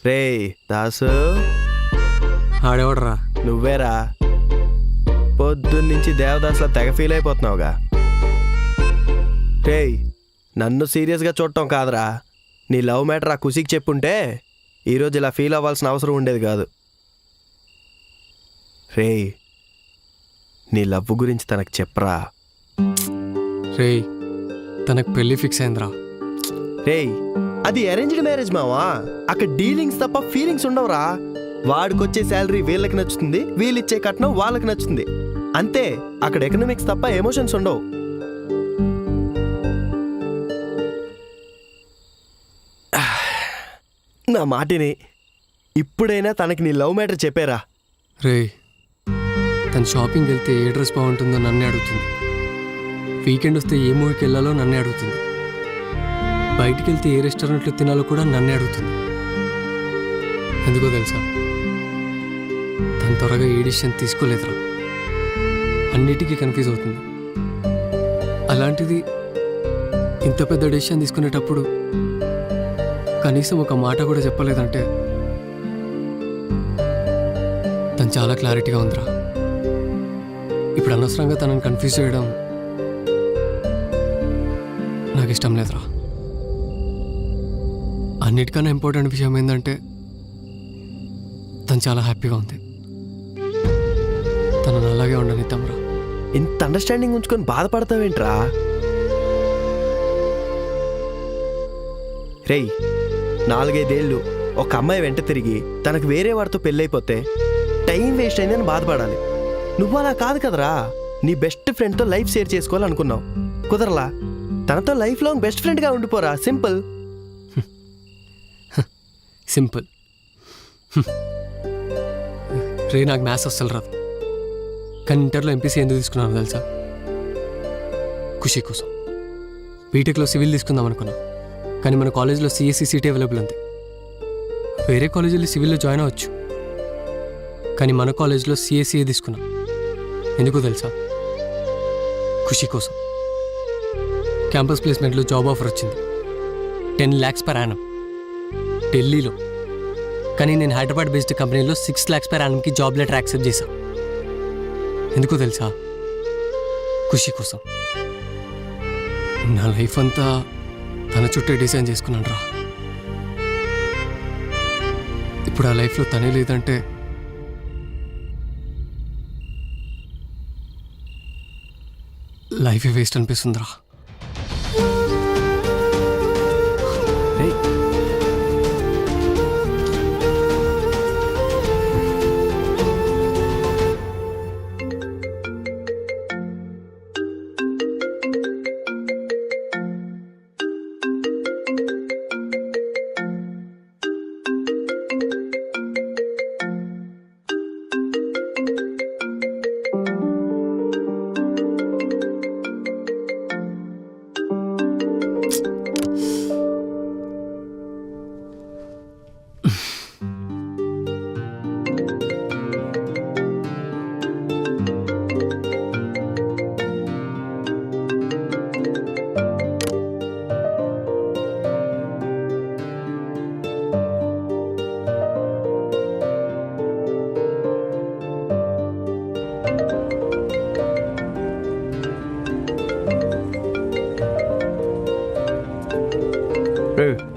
రే దాసు, ఆడేవాడరా? నువ్వేరా? పొద్దున్నుంచి దేవదాసులా తెగ ఫీల్ అయిపోతున్నావుగా. రేయ్, నన్ను సీరియస్గా చూడటం కాదురా, నీ లవ్ మ్యాటర్ ఆ ఖుషికి చెప్పుంటే ఈరోజు ఇలా ఫీల్ అవ్వాల్సిన అవసరం ఉండేది కాదు. రేయ్, నీ లవ్ గురించి తనకు చెప్పరా. రేయ్, తనకు పెళ్ళి ఫిక్స్ అయిందిరా. రేయ్, అది అరేంజ్డ్ మ్యారేజ్ మావా, అక్కడ డీలింగ్స్ తప్ప ఫీలింగ్స్ ఉండవురా. వాడికొచ్చే శాలరీ వీళ్ళకి నచ్చుతుంది, వీళ్ళిచ్చే కట్నం వాళ్ళకి నచ్చుతుంది, అంతే. అక్కడ ఎకనామిక్స్ తప్ప ఎమోషన్స్ ఉండవు. నా మాటిని ఇప్పుడైనా తనకి నీ లవ్ మ్యాటర్ చెప్పారా. రేయ్, తను షాపింగ్కి వెళ్తే ఏ డ్రెస్ బాగుంటుందో నన్నే అడుగుతుంది. వీకెండ్ వస్తే ఏ మూవీకి వెళ్ళాలో నన్నే అడుగుతుంది. బయటికి వెళ్తే ఏ రెస్టారెంట్లో తినాలో కూడా నన్నే అడుగుతుంది. ఎందుకో తెలుసా? తను త్వరగా ఏ డిసిషన్ తీసుకోలేదురా, అన్నిటికీ కన్ఫ్యూజ్ అవుతుంది. అలాంటిది ఇంత పెద్ద డిసిషన్ తీసుకునేటప్పుడు కనీసం ఒక మాట కూడా చెప్పలేదంటే తను చాలా క్లారిటీగా ఉందిరా. ఇప్పుడు అనవసరంగా తనని కన్ఫ్యూజ్ చేయడం నాకు ఇష్టం లేదురా. అన్నిటికన్నా ఇంపార్టెంట్ విషయం ఏంటంటే తను చాలా హ్యాపీగా ఉంది. తనను అలాగే ఉండనిద్దాంరా. ఇంత అండర్స్టాండింగ్ ఉంచుకొని బాధపడతావేంట్రా? రేయ్, 4-5 ఏళ్ళు ఒక అమ్మాయి వెంట తిరిగి తనకు వేరే వాడితో పెళ్ళైపోతే టైం వేస్ట్ అయిందని బాధపడాలి. నువ్వు అలా కాదు కదరా. నీ బెస్ట్ ఫ్రెండ్తో లైఫ్ షేర్ చేసుకోవాలనుకున్నావు, కుదరలా. తనతో లైఫ్ లాంగ్ బెస్ట్ ఫ్రెండ్గా ఉండిపోరా. Simple simple. రే, నాకు మ్యాథ్స్ అస్సలు రాదు, కానీ ఇంటర్లో ఎంపీసీ ఎందుకు తీసుకున్నాను తెలుసా? ఖుషి కోసం. బీటెక్లో సివిల్ తీసుకుందాం అనుకున్నా, కానీ మన కాలేజ్లో సిఎస్సి సీట్ అవైలబుల్ ఉంది. వేరే కాలేజీలో సివిల్లో జాయిన్ అవ్వచ్చు, కానీ మన కాలేజ్లో సిఎస్సిఏ తీసుకున్నా. ఎందుకో తెలుసా? ఖుషి కోసం. క్యాంపస్ ప్లేస్మెంట్లో జాబ్ ఆఫర్ వచ్చింది, 10 lakhs per annum ఢిల్లీలో. కానీ నేను హైదరాబాద్ బేస్డ్ కంపెనీలో 6 lakhs per annumకి జాబ్ లెటర్ యాక్సెప్ట్ చేశాను. ఎందుకో తెలుసా? ఖుషి కోసం. నా లైఫ్ అంతా తన చుట్టే డిజైన్ చేసుకున్నాను రా. ఇప్పుడు ఆ లైఫ్లో తనే లేదంటే లైఫ్ వేస్ట్ అనిపిస్తుందిరా.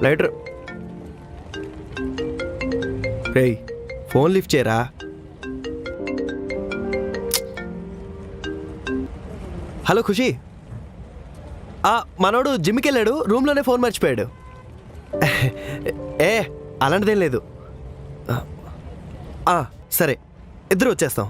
లైటర్. రేయ్, ఫోన్ లిఫ్ట్ చేయరా. హలో ఖుషి. మనోడు జిమ్కి వెళ్ళాడు, రూమ్లోనే ఫోన్ మర్చిపోయాడు. అలాంటిదేం లేదు. సరే, ఇద్దరు వచ్చేస్తాం.